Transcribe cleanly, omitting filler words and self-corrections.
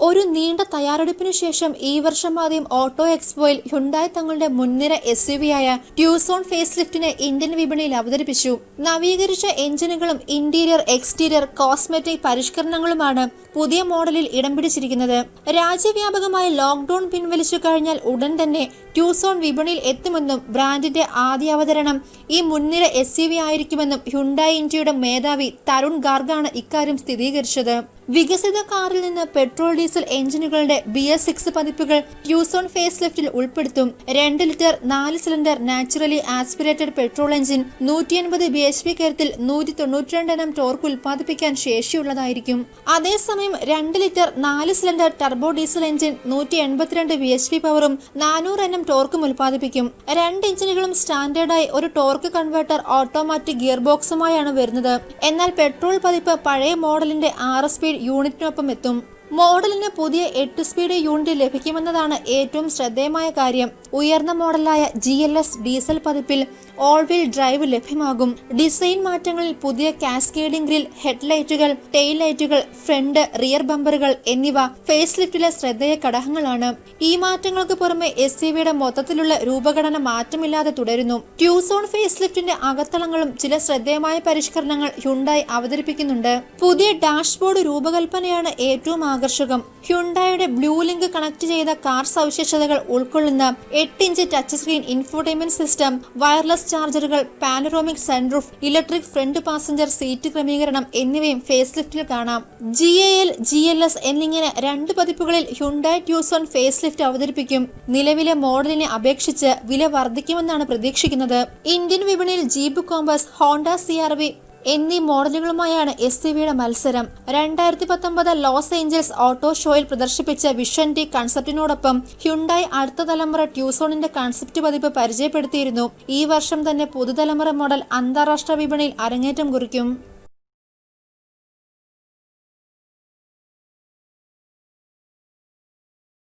ഒരു നീണ്ട തയ്യാറെടുപ്പിനു ശേഷം ഈ വർഷം ആദ്യം ഓട്ടോ എക്സ്പോയിൽ ഹ്യുണ്ടായി തങ്ങളുടെ മുൻനിര എസ്യുവിയായ ട്യൂസോൺ ഫേസ്ലിഫ്റ്റിനെ ഇന്ത്യൻ വിപണിയിൽ അവതരിപ്പിച്ചു. നവീകരിച്ച എഞ്ചിനുകളും ഇന്റീരിയർ എക്സ്റ്റീരിയർ കോസ്മെറ്റിക് പരിഷ്കരണങ്ങളുമാണ് പുതിയ മോഡലിൽ ഇടം പിടിച്ചിരിക്കുന്നത്. രാജ്യവ്യാപകമായി ലോക്ക്ഡൌൺ പിൻവലിച്ചു കഴിഞ്ഞാൽ ഉടൻ തന്നെ ട്യൂസോൺ വിപണിയിൽ എത്തുമെന്നും ബ്രാൻഡിന്റെ ആദ്യ അവതരണം ഈ മുൻനിര എസ്യുവി ആയിരിക്കുമെന്നും ഹ്യുണ്ടായി ഇന്ത്യയുടെ മേധാവി തരുൺ ഗാർഗാണ് ഇക്കാര്യം സ്ഥിരീകരിച്ചത്. വികസിത കാറിൽ നിന്ന് പെട്രോൾ ഡീസൽ എഞ്ചിനുകളുടെ BS6 പതിപ്പുകൾ ട്യൂസോൺ ഫേസ്ലിഫ്റ്റിൽ ഉൾപ്പെടുത്തും. 2 litre 4 cylinder naturally aspirated petrol engine 150 bhp കരുത്തിൽ 192 Nm ടോർക്ക് ഉൽപ്പാദിപ്പിക്കാൻ ശേഷിയുള്ളതായിരിക്കും. അതേസമയം 2 litre 4 cylinder turbo diesel engine 182 bhp പവറും 400 Nm ടോർക്കും ഉൽപ്പാദിപ്പിക്കും. 2 എഞ്ചിനുകളും സ്റ്റാൻഡേർഡായി ഒരു ടോർക്ക് കൺവേർട്ടർ ഓട്ടോമാറ്റിക് ഗിയർ ബോക്സുമായാണ് വരുന്നത്. എന്നാൽ പെട്രോൾ പതിപ്പ് പഴയ മോഡലിന്റെ 6 സ്പീഡ് യൂണിറ്റിനൊപ്പം എത്തും. മോഡലിന് പുതിയ 8 സ്പീഡ് യൂണിറ്റ് ലഭിക്കുമെന്നതാണ് ഏറ്റവും ശ്രദ്ധേയമായ കാര്യം. ഉയർന്ന മോഡലായ GLS ഡീസൽ പതിപ്പിൽ ഓൾ വീൽ ഡ്രൈവ് ലഭ്യമാകും. ഡിസൈൻ മാറ്റങ്ങളിൽ പുതിയ കാസ്കേഡിംഗ് ഗ്രിൽ, ഹെഡ്ലൈറ്റുകൾ, ടെയിൽ ലൈറ്റുകൾ, ഫ്രണ്ട് റിയർ ബമ്പറുകൾ എന്നിവ ഫേസ് ലിഫ്റ്റിലെ ശ്രദ്ധേയ ഘടകങ്ങളാണ്. ഈ മാറ്റങ്ങൾക്ക് പുറമെ SUVയുടെ മൊത്തത്തിലുള്ള രൂപഘടന മാറ്റമില്ലാതെ തുടരുന്നു. ട്യൂസോൺ ഫേസ് ലിഫ്റ്റിന്റെ അകത്തളങ്ങളും ചില ശ്രദ്ധേയമായ പരിഷ്കരണങ്ങൾ ഹ്യുണ്ടായി അവതരിപ്പിക്കുന്നുണ്ട്. പുതിയ ഡാഷ്ബോർഡ് രൂപകൽപ്പനയാണ് ഏറ്റവും ആകർഷകം. ഹ്യുണ്ടായുടെ ബ്ലൂ ലിങ്ക് കണക്ട് ചെയ്ത കാർ സവിശേഷതകൾ ഉൾക്കൊള്ളുന്ന 8 inch touch screen infotainment system, wireless ചാർജറുകൾ, panoramic sunroof, electric front passenger seat ക്രമീകരണം എന്നിവയും ഫേസ് ലിഫ്റ്റിൽ കാണാം. GAL, GLS എന്നിങ്ങനെ 2 പതിപ്പുകളിൽ ഹ്യുണ്ടായി ട്യൂസോൺ ഫേസ് ലിഫ്റ്റ് അവതരിപ്പിക്കും. നിലവിലെ മോഡലിനെ അപേക്ഷിച്ച് വില വർദ്ധിക്കുമെന്നാണ് പ്രതീക്ഷിക്കുന്നത്. ഇന്ത്യൻ വിപണിയിൽ ജീപ്പ് കോമ്പസ്, ഹോണ്ട CR-V എന്നീ മോഡലുകളുമായാണ് SUVയുടെ മത്സരം. 2019 ലോസ് ഏഞ്ചൽസ് ഓട്ടോ ഷോയിൽ പ്രദർശിപ്പിച്ച വിഷൻ ടി കൺസെപ്റ്റിനോടൊപ്പം ഹ്യുണ്ടായി അടുത്ത തലമുറ ട്യൂസോണിന്റെ കൺസെപ്റ്റ് പതിപ്പ് പരിചയപ്പെടുത്തിയിരുന്നു. ഈ വർഷം തന്നെ പുതുതലമുറ മോഡൽ അന്താരാഷ്ട്ര വിപണിയിൽ അരങ്ങേറ്റം കുറിക്കും.